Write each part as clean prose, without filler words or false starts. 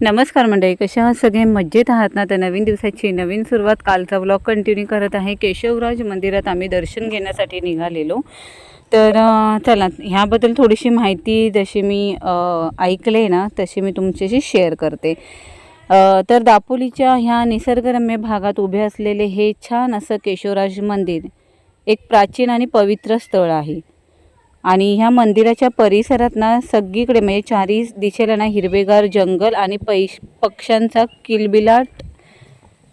नमस्कार मंडळी, कशा आहात सगळे? मजेत आहात ना? तर नवीन दिवसाची नवीन सुरुवात, कालचा व्लॉग कंटिन्यू करत आहे. केशवराज मंदिरात आम्ही दर्शन घेण्यासाठी निघालेलो. तर चला, ह्याबद्दल थोडीशी माहिती जशी मी ऐकले ना तशी मी तुमच्याशी शेअर करते. तर दापोलीच्या ह्या निसर्गरम्य भागात उभे असलेले हे छान असं केशवराज मंदिर एक प्राचीन आणि पवित्र स्थळ आहे. आणि ह्या मंदिराच्या परिसरात ना सगळीकडे म्हणजे चारी दिशेला ना हिरवेगार जंगल आणि पक्ष्यांचा किलबिलाट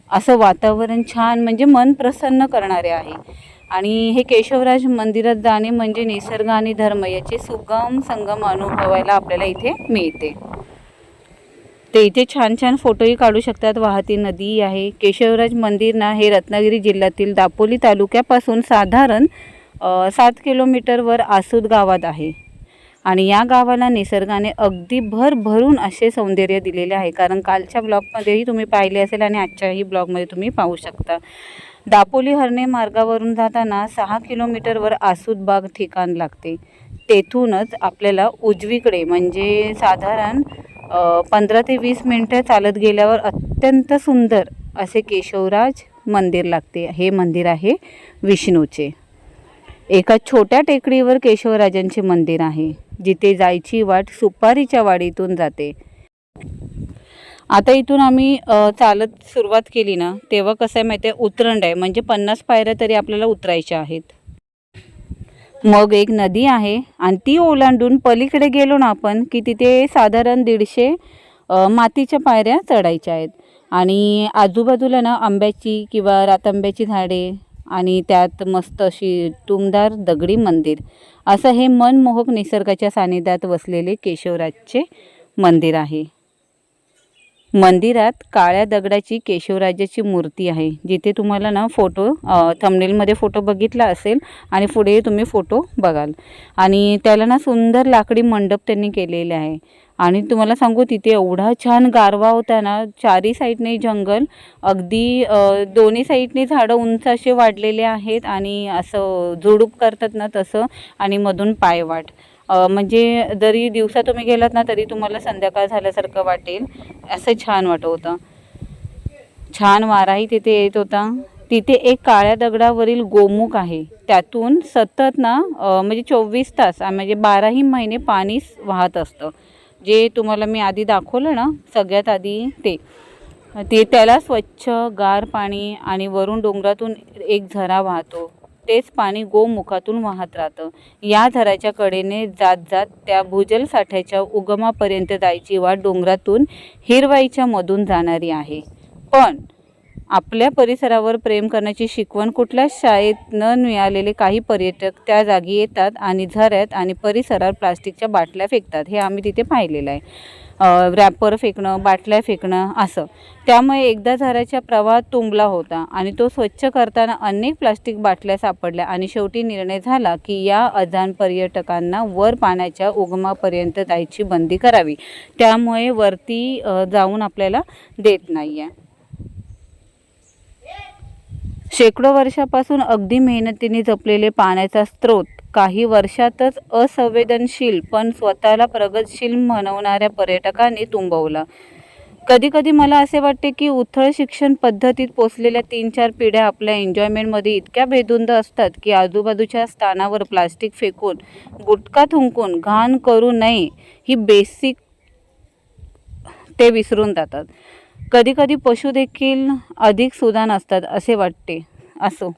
असं वातावरण छान म्हणजे मन प्रसन्न करणारे आहे. आणि हे केशवराज मंदिरात जाणे म्हणजे निसर्ग आणि धर्म याचे सुगम संगम अनुभवायला आपल्याला इथे मिळते. ते इथे छान छान फोटोही काढू शकतात. वाहती नदी आहे. केशवराज मंदिर ना हे रत्नागिरी जिल्ह्यातील दापोली तालुक्यापासून साधारण 7 किलोमीटरवर आसूद गावात आहे. आणि या गावाला निसर्गाने अगदी भरभरून असे सौंदर्य दिलेले आहे. कारण कालच्या ब्लॉगमध्येही तुम्ही पाहिले असेल आणि आजच्याही ब्लॉगमध्ये तुम्ही पाहू शकता. दापोली हर्णे मार्गावरून जाताना 6 किलोमीटरवर आसूद बाग ठिकाण लागते. तेथूनच आपल्याला उजवीकडे म्हणजे साधारण 15 ते 20 मिनटं चालत गेल्यावर अत्यंत सुंदर असे केशवराज मंदिर लागते. हे मंदिर आहे विष्णूचे. एका छोट्या टेकडीवर केशवराजांचे मंदिर आहे, जिथे जायची वाट सुपारीच्या वाडीतून जाते. आता इथून आम्ही चालत सुरुवात केली ना तेव्हा कसं आहे माहिती आहे, उतरंड आहे म्हणजे 50 पायऱ्या तरी आपल्याला उतरायच्या आहेत. मग एक नदी आहे आणि ती ओलांडून पलीकडे गेलो ना आपण की तिथे साधारण 150 मातीच्या पायऱ्या चढायच्या आहेत. आणि आजूबाजूला ना आंब्याची किंवा रातआंब्याची झाडे आणि त्यात मस्त अशी टुमदार दगडी मंदिर, असं हे मनमोहक निसर्गाच्या सानिध्यात वसलेले केशवराजचे मंदिर आहे. मंदिरात काळ्या दगडाची केशवराजाची मूर्ती आहे, जिथे तुम्हाला ना फोटो थंबनेलमध्ये फोटो बघितला असेल आणि पुढे तुम्ही फोटो बघाल. आणि त्याला ना सुंदर लाकडी मंडप त्यांनी केलेले आहे. आणि तुम्हाला सांगू तिथे एवढा छान गारवा होता ना, चारी साईडने जंगल, अगदी दोन्ही साईडने झाडं उंच असे वाढलेले आहेत आणि असं झुडूप करतात ना तसं, आणि मधून पायवाट. म्हणजे जरी दिवसा तुम्ही गेलात ना तरी तुम्हाला संध्याकाळ झाल्यासारखं वाटेल, असं छान वाटत होतं. छान वाराही तिथे येत होता. तिथे एक काळ्या दगडावरील गोमुख आहे, त्यातून सतत ना म्हणजे 24 तास म्हणजे 12ही महिने पाणी वाहत असतं. जे तुम्हाला मी आधी दाखवलं ना सगळ्यात आधी ते त्याला स्वच्छ गार पाणी आणि वरून डोंगरातून एक झरा वाहतो. तेच पाणी गोमुखातून वाहत राहतं. या झऱ्याच्या कडेने जात जात त्या भूजल साठ्याच्या उगमापर्यंत जायची वाट डोंगरातून हिरवाईच्या मधून जाणारी आहे. पण आपल्या परिसरावर प्रेम करण्याची शिकवण कुठल्याच शाळेत न मिळालेले काही पर्यटक त्या जागी येतात आणि झऱ्यात आणि परिसरात प्लास्टिकच्या बाटल्या फेकतात. हे आम्ही तिथे पाहिलेलं आहे. रॅपर फेकणं, बाटल्या फेकणं असं. त्यामुळे एकदा झऱ्याच्या प्रवाहात तुंबला होता आणि तो स्वच्छ करताना अनेक प्लास्टिक बाटल्या सापडल्या आणि शेवटी निर्णय झाला की या अजाण पर्यटकांना वर पाण्याच्या उगमापर्यंत जायची बंदी करावी. त्यामुळे वरती जाऊन आपल्याला देत नाही आहे. शेकडो वर्षापासून अगदी मेहनतीने जपलेले पाण्याचा स्रोत काही वर्षातच असंवेदनशील पण स्वतःला प्रगतशील म्हणवणाऱ्या पर्यटकांनी तुंबवला. कधी कधी मला असे वाटते की उथळ शिक्षण पद्धतीत पोचलेल्या 3-4 पिढ्या आपल्या एन्जॉयमेंटमध्ये इतक्या बेधुंद असतात की आजूबाजूच्या स्थानावर प्लास्टिक फेकून, गुटखा थुंकून घाण करू नये ही बेसिक ते विसरून जातात. कधी कधी पशु देखील अधिक सुदान असतात असे वाटते. असो,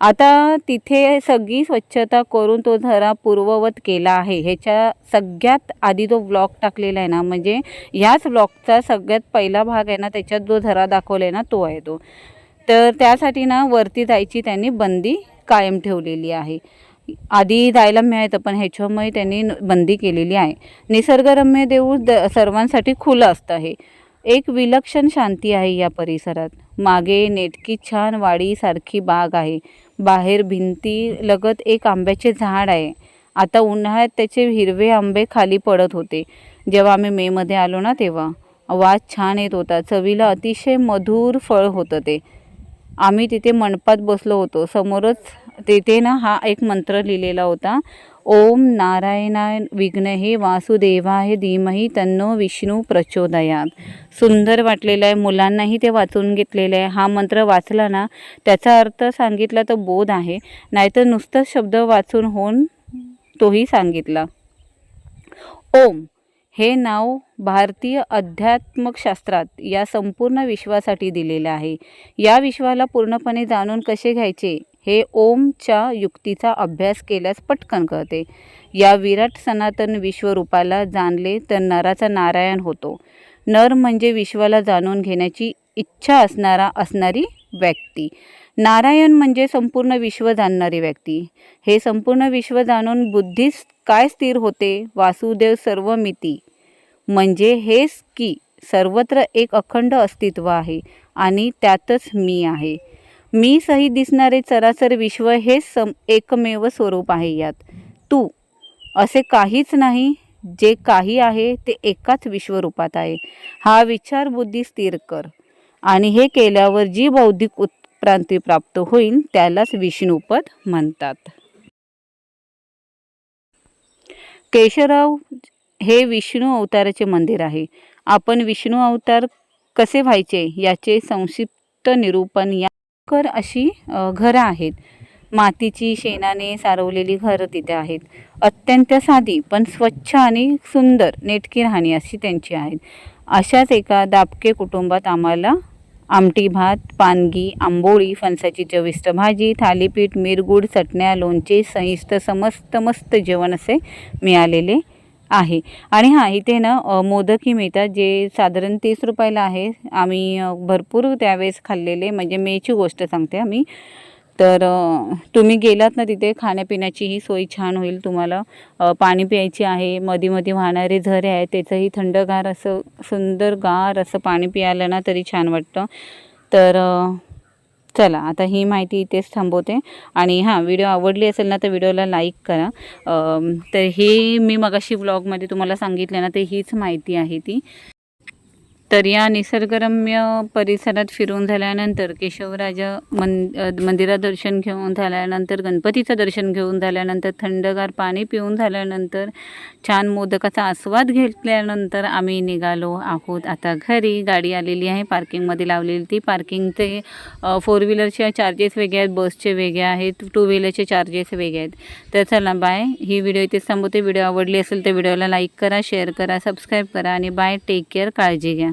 आता तिथे सगळी स्वच्छता करून तो झरा पूर्ववत केला आहे. ह्याच्या सगळ्यात आधी जो व्लॉग टाकलेला आहे ना, म्हणजे ह्याच व्लॉगचा सगळ्यात पहिला भाग आहे ना, त्याच्यात जो झरा दाखवला आहे ना तो आहे तो. तर त्यासाठी ना वरती जायची त्यांनी बंदी कायम ठेवलेली आहे. आधी जायला मिळायचं पण ह्याच्यामुळे त्यांनी बंदी केलेली आहे. निसर्गरम्य देऊळ सर्वांसाठी खुलं असतं. हे एक विलक्षण शांती आहे या परिसरात. मागे नेटकी छान वाडीसारखी बाग आहे. बाहेर भिंती लगत एक आंब्याचे झाड आहे. आता उन्हाळ्यात त्याचे हिरवे आंबे खाली पडत होते. जेव्हा आम्ही मेमध्ये आलो ना तेव्हा वास छान येत होता. चवीला अतिशय मधुर फळ होतं ते. आम्ही तिथे मंडपात बसलो होतो. समोरच तिथे ना हा एक मंत्र लिहिलेला होता, ओम नारायणाय विघ्नहे वासुदेवाय धीमहि तन्नो विष्णू प्रचोदयात. सुंदर वाटलेलं आहे, मुलांनाही ते वाचून घेतलेलं आहे. हा मंत्र वाचला ना त्याचा अर्थ सांगितला तर बोध आहे, नाहीतर नुसतं शब्द वाचून होऊन तोही सांगितला. ओम हे नाव भारतीय अध्यात्मशास्त्रात या संपूर्ण विश्वासाठी दिलेले आहे. या विश्वाला पूर्णपणे जाणून कसे घ्यायचे हे ओमच्या युक्तीचा अभ्यास केल्यास पटकन कळते. या विराट सनातन विश्वरूपाला जाणले तर नराचा नारायण होतो. नर म्हणजे विश्वाला जाणून घेण्याची इच्छा असणारी व्यक्ती. नारायण म्हणजे संपूर्ण विश्व जाणणारी व्यक्ती. हे संपूर्ण विश्व जाणून बुद्धीस काय स्थिर होते? वासुदेव सर्वमिती म्हणजे हेच की सर्वत्र एक अखंड अस्तित्व आहे आणि त्यातच मी आहे. मी सहित दिसणारे चराचर विश्व हे एकमेव स्वरूप आहे. यात तू असे काहीच नाही. जे काही आहे ते एकाच विश्वरूपात आहे. हा विचार बुद्धी स्थिर कर आणि हे केल्यावर जी बौद्धिक उत्क्रांती प्राप्त होईल त्यालाच विष्णुपद म्हणतात. केशवराव हे विष्णू अवताराचे मंदिर आहे. आपण विष्णू अवतार कसे व्हायचे याचे संक्षिप्त निरूपण या अशी घरं आहेत. मातीची शेणाने सारवलेली घरं तिथे आहेत. अत्यंत साधी पण स्वच्छ आणि सुंदर नेटकी राहणी अशी त्यांची आहेत. अशाच एका दापके कुटुंबात आम्हाला आमटी भात, पानगी, आंबोळी, फणसाची चविष्ट भाजी, थालीपीठ, मिरगुड, चटण्या, लोणचे, संयुक्त मस्त जेवण असे मिळालेले आहे. आणि हां, इथे ना मोदकही मिळतात जे साधारण 30 रुपयाला आहे. आम्ही भरपूर त्यावेळेस खाल्लेले, म्हणजे मेची गोष्ट सांगते आम्ही. तर तुम्ही गेलात ना तिथे खाण्यापिण्याचीही सोय छान होईल. तुम्हाला पाणी प्यायची आहे. मध्ये वाहणारे झरे आहेत, त्याचंही थंडगार असं सुंदर गार असं पाणी प्यायला ना तरी छान वाटतं. तर चला आता ही माहिती इथेच थांबवते. आणि हां, व्हिडिओ आवडली असेल ना तर व्हिडिओला लाईक करा. तर हे मी मगाशी व्लॉगमध्ये तुम्हाला सांगितलं ना, ते हीच माहिती आहे ती. तर या निसर्गरम्य परिसरात फिरून झाल्यानंतर केशवराज मंदिरात दर्शन घेऊन झाल्यानंतर, गणपतीचं दर्शन घेऊन झाल्यानंतर, थंडगार पाणी पिऊन झाल्यानंतर, छान मोदकाचा आस्वाद घेतल्यानंतर आम्ही निघालो आहोत आता घरी. गाडी आलेली आहे पार्किंगमध्ये लावलेली. ती पार्किंगचे 4 व्हीलरचे चार्जेस वेगळे आहेत, बसचे वेगळे आहेत, 2 व्हीलरचे चार्जेस वेगळे आहेत. तर चला बाय. ही व्हिडिओ इथेच थांबवते. व्हिडिओ आवडली असेल तर व्हिडिओला लाईक करा, शेअर करा, सबस्क्राईब करा आणि बाय. Take care. काळजी घ्या.